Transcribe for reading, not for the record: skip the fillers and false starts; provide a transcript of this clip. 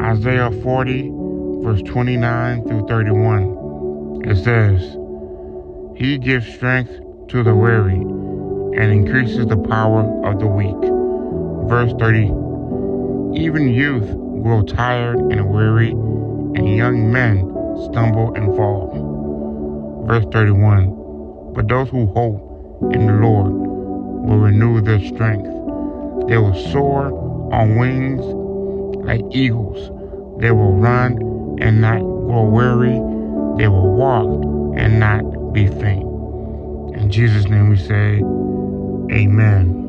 Isaiah 40, verse 29 through 31. It says, He gives strength to the weary and increases the power of the weak. Verse 30. Even youth grow tired and weary, and young men stumble and fall. Verse 31. But those who hope in the Lord will renew their strength. They will soar on wings like eagles. They will run and not grow weary. They will walk and not be faint. In Jesus' name we say, Amen.